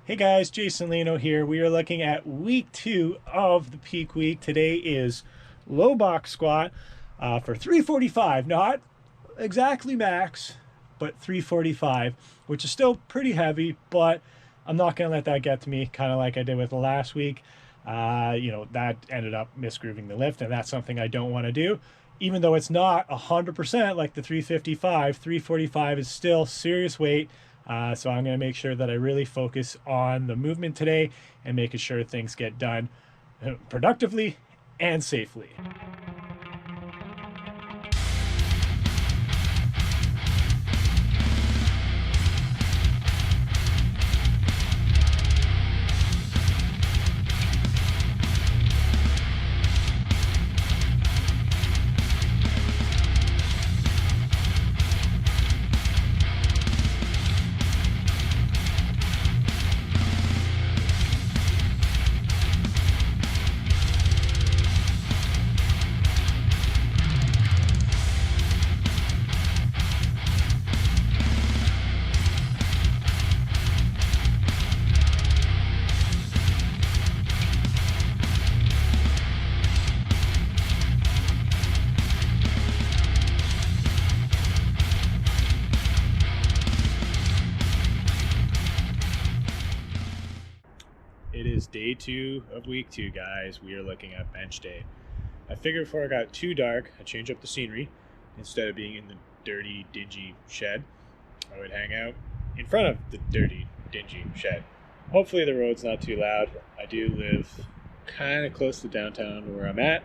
Hey guys, JasonLeeno here. We are looking at week 2 of the peak week. Today is low box squat for 345. Not exactly max, but 345, which is still pretty heavy, but I'm not going to let that get to me, kind of like I did with the last week. That ended up misgrooving the lift, and that's something I don't want to do. Even though it's not 100% like the 355, 345 is still serious weight. So I'm going to make sure that I really focus on the movement today and making sure things get done productively and safely. It is day 2 of week 2, guys. We are looking at bench day. I figured before it got too dark, I'd change up the scenery. Instead of being in the dirty, dingy shed, I would hang out in front of the dirty, dingy shed. Hopefully the road's not too loud. I do live kind of close to downtown where I'm at,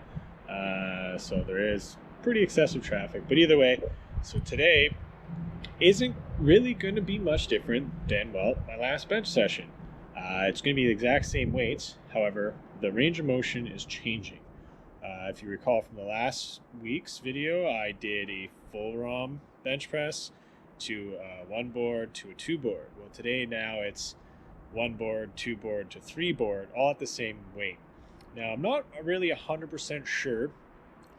so there is pretty excessive traffic. But either way, so today isn't really going to be much different than, well, my last bench session. It's going to be the exact same weights. However, the range of motion is changing. If you recall from the last week's video, I did a full ROM bench press to one board to a two board. Well, today now it's one board, two board to three board, all at the same weight. Now, I'm not really 100% sure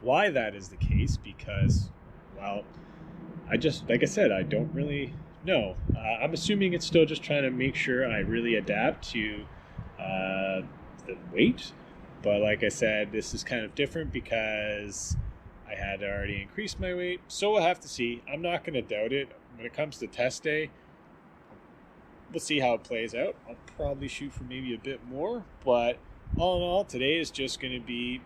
why that is the case because, well, like I said, I don't really know. I'm assuming it's still just trying to make sure I really adapt to the weight. But like I said, this is kind of different because I had already increased my weight. So we'll have to see. I'm not going to doubt it. When it comes to test day, we'll see how it plays out. I'll probably shoot for maybe a bit more. But all in all, today is just going to be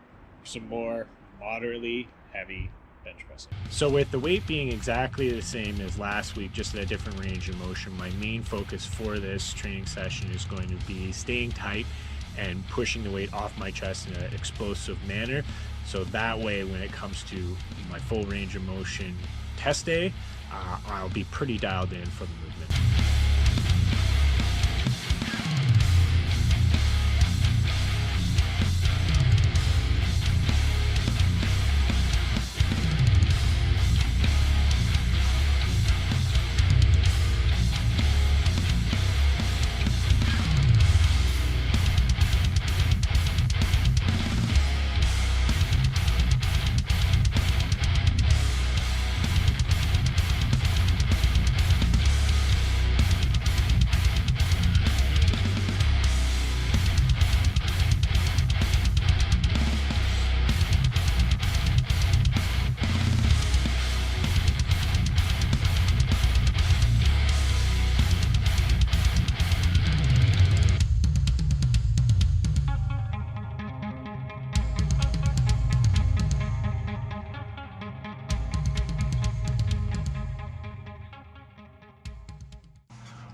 some more moderately heavy bench pressing. So with the weight being exactly the same as last week, just at a different range of motion, my main focus for this training session is going to be staying tight and pushing the weight off my chest in an explosive manner. So that way, when it comes to my full range of motion test day, I'll be pretty dialed in for the movement.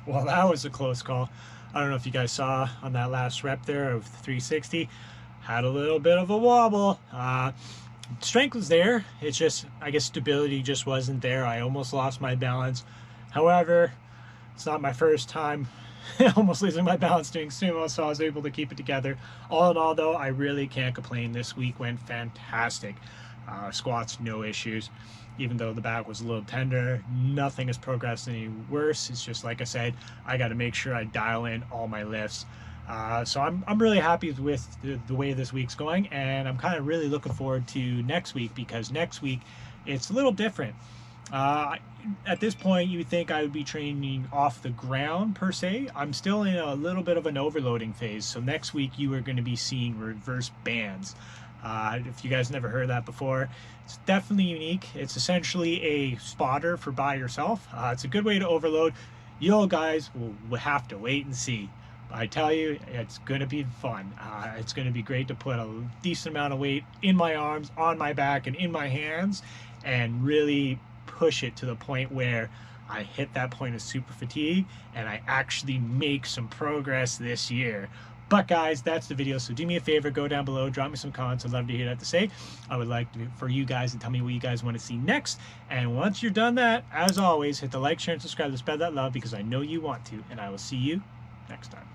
Well, that was a close call. I don't know if you guys saw on that last rep there of 360, had a little bit of a wobble. Strength was there. It's just, I guess stability just wasn't there. I almost lost my balance. However, it's not my first time almost losing my balance doing sumo, so I was able to keep it together. All in all, though, I really can't complain. This week went fantastic. Squats, no issues. Even though the back was a little tender, nothing has progressed any worse. It's just, like I said, I got to make sure I dial in all my lifts. So I'm really happy with the way this week's going, and I'm kind of really looking forward to next week, because next week it's a little different. At this point, you would think I would be training off the ground per se. I'm still in a little bit of an overloading phase. So next week you are going to be seeing reverse bands. If you guys never heard that before, it's definitely unique. It's essentially a spotter for by yourself. It's a good way to overload. You guys will have to wait and see. I tell you, it's going to be fun. It's going to be great to put a decent amount of weight in my arms, on my back, and in my hands, and really push it to the point where I hit that point of super fatigue and I actually make some progress this year. But guys, that's the video. So do me a favor, go down below, drop me some comments. I'd love to hear that to say. I would like for you guys to tell me what you guys want to see next. And once you're done that, as always, hit the like, share, and subscribe to spread that love, because I know you want to. And I will see you next time.